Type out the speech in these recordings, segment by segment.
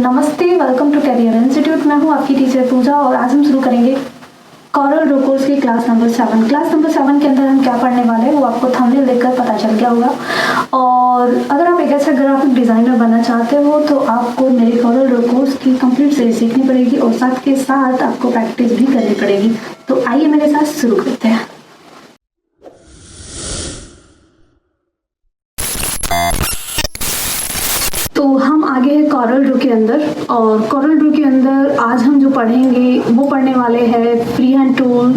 नमस्ते, welcome to career institute. मैं हूँ आपकी टीचर पूजा और आज हम शुरू करेंगे कॉरल ड्रॉ कोर्स की क्लास नंबर 7। क्लास नंबर 7 के अंदर हम क्या पढ़ने वाले हैं वो आपको थंबनेल देखकर पता चल गया होगा। और अगर आप एक ऐसा ग्राफिक डिज़ाइनर बनना चाहते हो तो आपको मेरे कॉरल ड्रॉ कोर्स की कंप्लीट सीरीज सीखनी पड़ेगी और साथ के साथ आपको प्रैक्टिस भी करनी पड़ेगी। तो आइए मेरे साथ शुरू करते हैं। तो हम आगे हैं कॉरल ड्रॉ के अंदर, और कॉरल ड्रॉ के अंदर आज हम जो पढ़ेंगे वो पढ़ने वाले हैं free hand tool,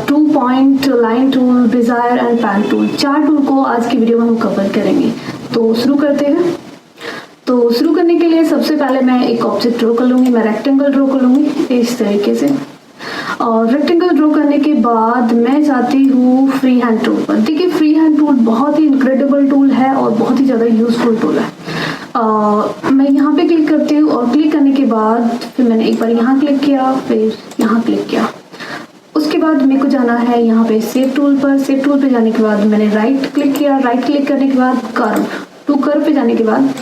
2 point line tool, Bezier and pen tool. 4 tool को आज की वीडियो में हम कवर करेंगे। तो शुरू करते हैं। तो शुरू करने के लिए सबसे पहले मैं एक ऑब्जेक्ट ड्रॉ कर लूँगी। मैं रेक्टेंगल ड्रॉ कर लूँगी इस तरीके से, और रेक्टेंगल ड्रॉ करने के बाद मैं जाती हूँ फ्री हैंड टूल पर। देखिए, फ्री हैंड टूल बहुत ही इनक्रेडिबल टूल है और बहुत ही ज़्यादा यूजफुल टूल है। मैं यहाँ पे क्लिक करती हूँ और क्लिक करने के बाद फिर मैंने एक बार यहाँ क्लिक किया, फिर यहाँ क्लिक किया। उसके बाद मेरे को जाना है यहाँ पे सेव टूल पर। सेव टूल पे जाने के बाद मैंने राइट क्लिक किया। राइट क्लिक करने के बाद कर्व पे जाने के बाद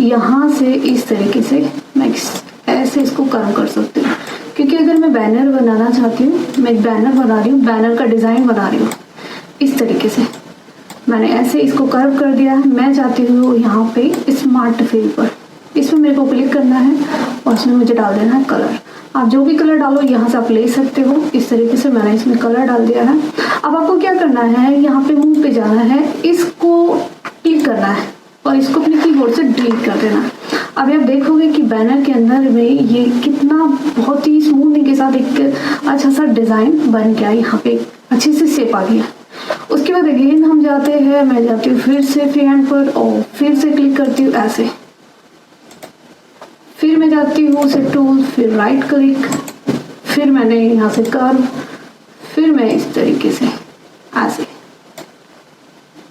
यहाँ से इस तरीके से मैं ऐसे इसको कर्व कर सकती हूँ, क्योंकि अगर मैं बैनर बनाना चाहती हूँ, मैं एक बैनर बना रही हूँ, बैनर का डिज़ाइन बना रही हूँ इस तरीके से, मैंने ऐसे इसको कर्व कर दिया है। मैं चाहती हूँ यहाँ पे स्मार्ट फिल पर, इसमें मेरे को क्लिक करना है और इसमें मुझे डाल देना है कलर। आप जो भी कलर डालो यहाँ से आप ले सकते हो। इस तरीके से मैंने इसमें कलर डाल दिया है। अब आपको क्या करना है, यहाँ पे मुंह पे जाना है, इसको क्लिक करना है और इसको अपने कीबोर्ड से डिलीट कर देना। अभी आप देखोगे कि बैनर के अंदर में ये कितना बहुत ही स्मूथनिंग के साथ एक अच्छा सा डिज़ाइन बन गया, यहाँ पे अच्छे से शेप आ गया। उसके बाद अगेन हम जाते हैं, मैं जाती हूँ फिर से फ्री हैंड पर और फिर से क्लिक करती हूँ ऐसे, फिर मैं जाती हूँ से टूल, फिर राइट क्लिक, फिर मैंने यहाँ से कर्व, फिर मैं इस तरीके से ऐसे,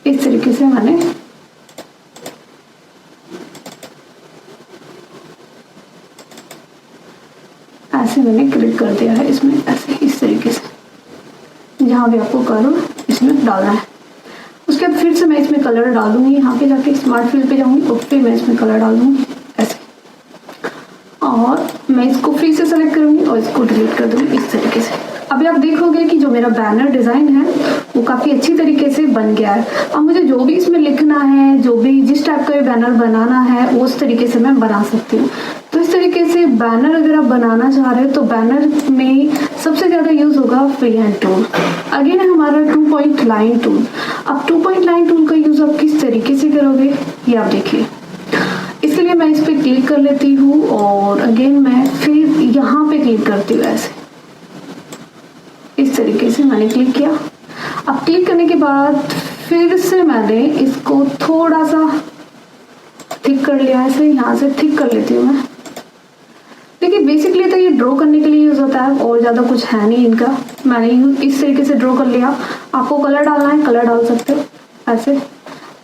इस तरीके से मैंने ऐसे मैंने क्लिक कर दिया है इसमें ऐसे, इस तरीके से जहाँ भी आपको कर्व इसमें डालना है। उसके बाद फिर से मैं इसमें कलर डालूंगी, यहाँ पे जाके स्मार्ट फिल पे जाऊंगी और फिर मैं इसमें कलर डालूंगी ऐसे, और मैं इसको फ्री से सेलेक्ट करूंगी और इसको डिलीट कर दूंगी इस तरीके से। अभी आप देखोगे कि जो मेरा बैनर डिज़ाइन है वो काफ़ी अच्छी तरीके से बन गया है। अब मुझे जो भी इसमें लिखना है, जो भी जिस टाइप का बैनर बनाना है उस तरीके से मैं बना सकती हूँ। तो इस तरीके से बैनर अगर आप बनाना चाह रहे हो तो बैनर में सबसे ज़्यादा यूज़ होगा फ्री हैंड टूल। अगेन है हमारा 2 पॉइंट लाइन टूल। अब 2 पॉइंट लाइन टूल का यूज़ आप किस तरीके से करोगे ये आप देखिए। इसके लिए मैं इस पर क्लिक कर लेती हूँ और अगेन मैं फिर यहाँ पे क्लिक करती हूँ ऐसे, इस तरीके से मैंने क्लिक किया। अब क्लिक करने के बाद फिर से मैंने इसको थोड़ा सा थिक कर लिया, ऐसे यहाँ से थिक कर लेती हूँ मैं। देखिए, बेसिकली तो ये ड्रॉ करने के लिए यूज होता है और ज़्यादा कुछ है नहीं इनका। मैंने इस तरीके से ड्रॉ कर लिया। आपको कलर डालना है, कलर डाल सकते हो ऐसे,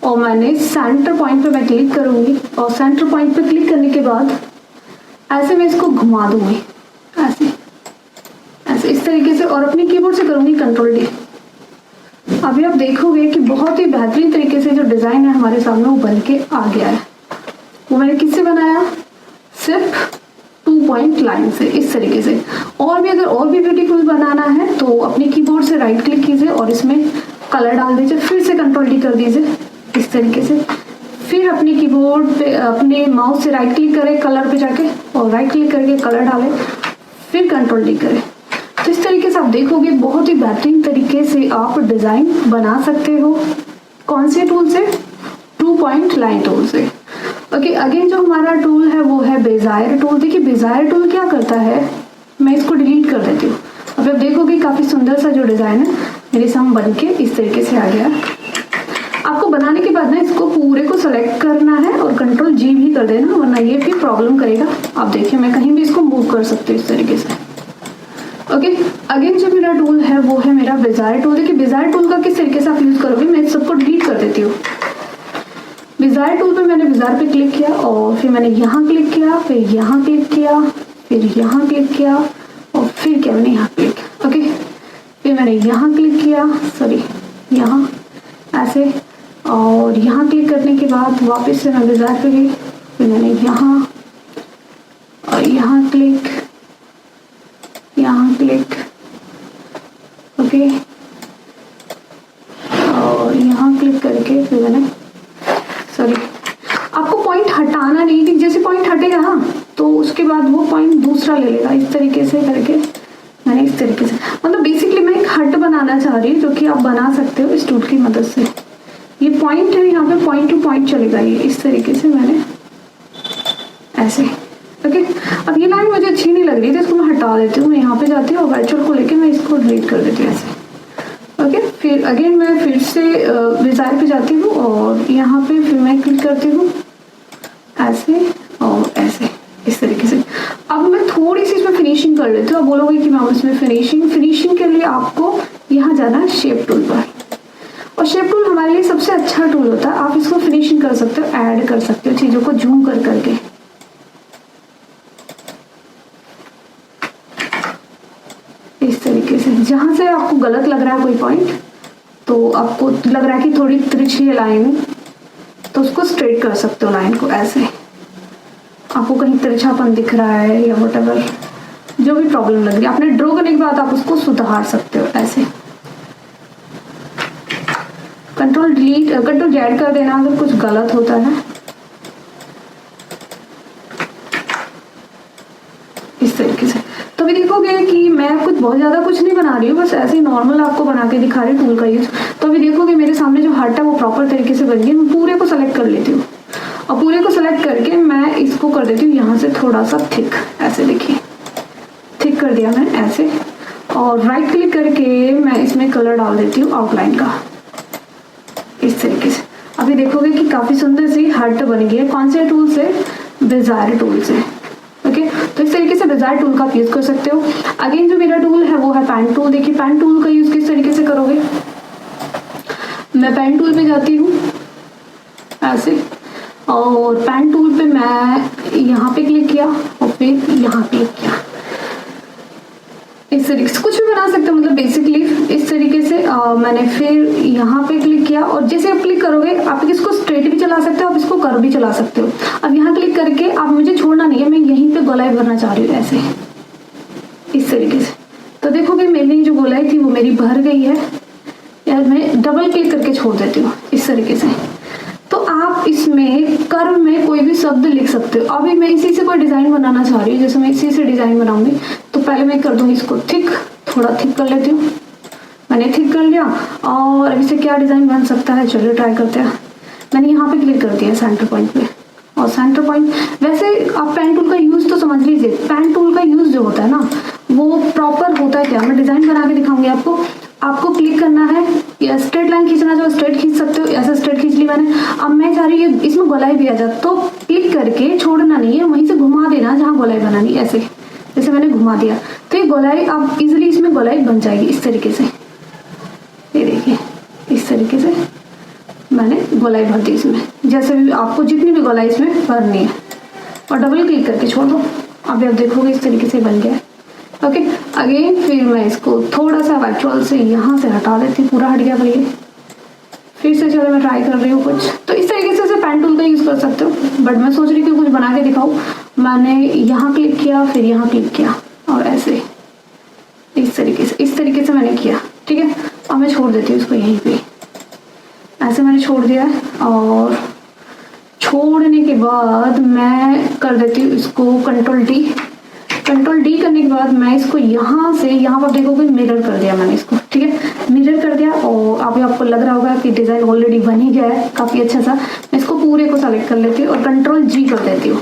और मैंने सेंटर पॉइंट पे मैं क्लिक करूँगी और सेंटर पॉइंट पे क्लिक करने के बाद ऐसे मैं इसको घुमा दूँगी ऐसे ऐसे, इस तरीके से, और अपने कीबोर्ड से करूँगी Ctrl D। अभी आप देखोगे कि बहुत ही बेहतरीन तरीके से जो डिज़ाइन है हमारे सामने वो बन के आ गया है। वो मैंने किससे बनाया, सिर्फ 2 पॉइंट लाइन से, इस तरीके से। और भी अगर और भी ब्यूटीफुल बनाना है तो अपने कीबोर्ड से राइट क्लिक कीजिए और इसमें कलर डाल दीजिए, फिर से Ctrl D कर दीजिए इस तरीके से। फिर अपने कीबोर्ड पे अपने माउस से राइट क्लिक करें कलर पे जाके और राइट क्लिक करके कलर डालें, फिर Ctrl D करें। तो इस तरीके से आप देखोगे बहुत ही बेहतरीन तरीके से आप डिज़ाइन बना सकते हो। कौन से टूल से, 2 पॉइंट लाइन टूल से। ओके, अगेन जो हमारा टूल है वो है बेज़ायर टूल। देखिए, बेज़ायर टूल क्या करता है, मैं इसको डिलीट कर देती हूँ। अब आप देखोगे काफ़ी सुंदर सा जो डिज़ाइन है मेरे सामने बन के इस तरीके से आ गया। आपको बनाने के बाद ना इसको पूरे को सेलेक्ट करना है और Ctrl G भी कर देना, वरना ये भी प्रॉब्लम करेगा। आप देखिए, मैं कहीं भी इसको मूव कर सकती हूँ इस तरीके से। ओके, अगेन जो मेरा टूल है वो है मेरा बेज़ायर टूल। देखिए, बेज़ायर टूल का किस तरीके से आप यूज़ करोगे, मैं सबको डिलीट कर देती हूँ। बेज़ायर टूल पे मैंने बेज़ायर पे क्लिक किया और फिर मैंने यहाँ क्लिक किया, फिर यहाँ क्लिक किया, फिर यहाँ क्लिक किया और फिर क्या, मैंने यहाँ क्लिक, ओके, फिर मैंने यहाँ क्लिक किया, सॉरी यहाँ ऐसे, और यहाँ क्लिक करने के बाद वापस से मैं बेज़ायर पे गई, फिर मैंने यहाँ दूसरा ले लेगा। इस तरीके से करके मैंने इस तरीके से, मतलब बेसिकली मैं एक हट बनाना चाह रही हूँ जो कि आप बना सकते हो इस टूल की मदद से। ये पॉइंट है, यहाँ पे पॉइंट टू पॉइंट चलेगा ये, इस तरीके से मैंने ऐसे। ओके, अब ये लाइन मुझे अच्छी नहीं लग रही थी, इसको मैं हटा देती हूँ। मैं यहाँ पे जाती हूँ और वर्चुअल को लेके मैं इसको डिलीट कर देती हूँ ऐसे। ओके, फिर अगेन मैं फिर से डिज़ाइन पे जाती हूँ और यहाँ पे फिर मैं क्लिक करती हूँ ऐसे और ऐसे, इस तरीके से। अब मैं थोड़ी सी इसमें फिनिशिंग कर लेती हूँ। अब बोलोगे कि मैम इसमें फिनिशिंग के लिए आपको यहाँ जाना है शेप टूल पर, और शेप टूल हमारे लिए सबसे अच्छा टूल होता है। आप इसको फिनिशिंग कर सकते हो, ऐड कर सकते हो चीज़ों को जूम कर करके। इस तरीके से जहाँ से आपको गलत लग रहा है कोई पॉइंट, तो आपको लग रहा है कि थोड़ी तिरछी है लाइन, तो उसको स्ट्रेट कर सकते हो लाइन को ऐसे। आपको कहीं तिरछापन दिख रहा है या व्हाटएवर जो भी प्रॉब्लम लग रही है, आपने ड्रॉ करने के बाद आप उसको सुधार सकते हो ऐसे। कंट्रोल जेड कर देना अगर कुछ गलत होता है। इस तरीके से तो भी देखोगे कि मैं कुछ बहुत ज़्यादा कुछ नहीं बना रही हूँ, बस ऐसे ही नॉर्मल आपको बना के दिखा रही हूँ टूल का यूज। तो अभी देखोगे मेरे सामने जो हट है वो प्रॉपर तरीके से बन गई। मैं पूरे को सेलेक्ट कर लेती हूँ और पूरे को सेलेक्ट करके मैं इसको कर देती हूँ यहाँ से थोड़ा सा थिक, ऐसे देखिए थिक कर दिया मैं ऐसे। और राइट क्लिक करके मैं इसमें कलर डाल देती हूँ आउटलाइन का, इस तरीके से। अभी देखोगे कि काफ़ी सुंदर सी हट बन गई है। कौन से टूल से? बेजार टूल से। ओके, तो इस तरीके से बेजार टूल का आप यूज़ कर सकते हो। अगेन जो मेरा टूल है वो है पेन टूल। देखिए पेन टूल का यूज़ किस तरीके से करोगे। मैं पेन टूल पे जाती हूँ ऐसे, और पेन टूल पे मैं यहाँ पे क्लिक किया और फिर यहाँ क्लिक किया। इस तरीके से कुछ भी बना सकते हो, मतलब बेसिकली इस तरीके से मैंने फिर यहाँ पे क्लिक किया और जैसे आप क्लिक करोगे आप इसको स्ट्रेट भी चला सकते हो, आप इसको कर्व भी चला सकते हो। अब यहाँ क्लिक करके आप मुझे छोड़ना नहीं है, मैं यहीं पे गोलाई भरना चाह रही हूँ ऐसे, इस तरीके से। तो देखोगे मेरी जो गोलाई थी वो मेरी भर गई है। यार मैं डबल क्लिक करके छोड़ देती हूँ इस तरीके से। तो आप इसमें कर्व में कोई भी शब्द लिख सकते हो। अभी मैं इसी से कोई डिज़ाइन बनाना चाह रही हूँ, जैसे मैं इसी से डिज़ाइन बनाऊंगी, तो पहले मैं कर दूंगी इसको थिक, थोड़ा थिक कर लेती हूँ। मैंने थिक कर लिया और अभी से क्या डिज़ाइन बन सकता है, चलिए ट्राई करते हैं। मैंने यहाँ पे क्लिक कर दिया सेंटर पॉइंट पे, और सेंटर पॉइंट वैसे आप पेन टूल का यूज़ तो समझ लीजिए। पेन टूल का यूज़ जो होता है ना वो प्रॉपर होता है क्या, मैं डिज़ाइन बना के दिखाऊंगी आपको। आपको क्लिक करना है, या स्ट्रेट लाइन खींचना चाहो स्ट्रेट खींच सकते हो, ऐसे स्ट्रेट खींच ली मैंने। अब मैं चाह रही हूँ इसमें गोलाई भी आ जाए, तो क्लिक करके छोड़ना नहीं है, वहीं से घुमा देना जहाँ गोलाई बनानी, ऐसे जैसे मैंने घुमा दिया तो ये गोलाई आप इजीली इसमें गोलाई बन जाएगी इस तरीके से। ये देखिए इस तरीके से मैंने गोलाई भर दी इसमें, जैसे भी आपको जितनी भी गोलाई इसमें भरनी है, और डबल क्लिक करके छोड़ दो। अभी आप देखोगे इस तरीके से बन गया है। ओके, अगेन फिर मैं इसको थोड़ा सा वर्चुअल से यहाँ से हटा देती हूँ, पूरा हट गया भैया। फिर से चलो मैं ट्राई कर रही हूँ कुछ, तो इस तरीके से पेन टूल का यूज़ कर सकते हो। बट मैं सोच रही थी कुछ बना के दिखाऊँ। मैंने यहाँ क्लिक किया, फिर यहाँ क्लिक किया और ऐसे इस तरीके से मैंने किया। ठीक है, अब मैं छोड़ देती हूँ इसको यहीं पे, ऐसे मैंने छोड़ दिया है। और छोड़ने के बाद मैं कर देती हूँ इसको कंट्रोल डी करने के बाद मैं इसको यहाँ से यहाँ पर देखोगे मिरर कर दिया मैंने इसको। ठीक है, मिरर कर दिया और अभी आपको लग रहा होगा कि डिज़ाइन ऑलरेडी बन ही गया है काफ़ी अच्छा सा। मैं इसको पूरे को सेलेक्ट कर लेती हूँ और कंट्रोल जी कर देती हूँ।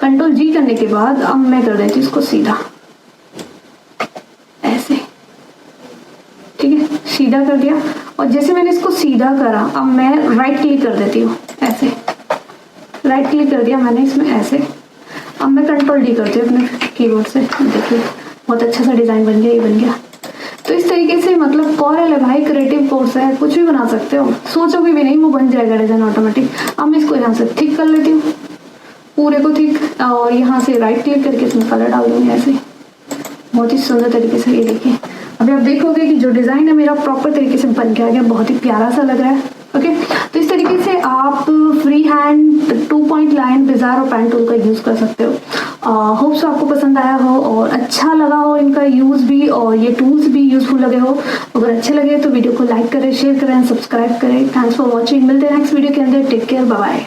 कंट्रोल जी करने के बाद अब मैं कर देती हूँ इसको सीधा ऐसे। ठीक है, सीधा कर दिया, और जैसे मैंने इसको सीधा करा अब मैं राइट क्लिक कर देती हूँ ऐसे। राइट क्लिक कर दिया मैंने इसमें ऐसे। अब मैं कंट्रोल डी करती हूँ अपने कीबोर्ड से। देखिए बहुत अच्छा सा डिज़ाइन बन गया, ये बन गया। तो इस तरीके से मतलब कॉरल है भाई, क्रिएटिव कोर्स है, कुछ भी बना सकते हो, सोचोगे भी नहीं वो बन जाएगा डिज़ाइन ऑटोमेटिक। अब मैं इसको यहाँ से थिक कर लेती हूँ, पूरे को थिक, और यहाँ से राइट क्लिक करके इसमें कलर डाल दूँगी ऐसे, बहुत ही सुंदर तरीके से। ये देखिए अभी आप देखोगे कि जो डिज़ाइन है मेरा प्रॉपर तरीके से बन के आ गया, बहुत ही प्यारा सा लग रहा है। ओके, तो इस तरीके से आप फ्री हैंड 2 पॉइंट लाइन बेजार और पेन टूल का यूज़ कर सकते हो। होप सो आपको पसंद आया हो और अच्छा लगा हो इनका यूज़ भी, और ये टूल्स भी यूज़फुल लगे हो। अगर अच्छे लगे तो वीडियो को लाइक करें, शेयर करें, सब्सक्राइब करें। Thanks for watching. मिलते हैं नेक्स्ट वीडियो के अंदर। Take care, bye bye.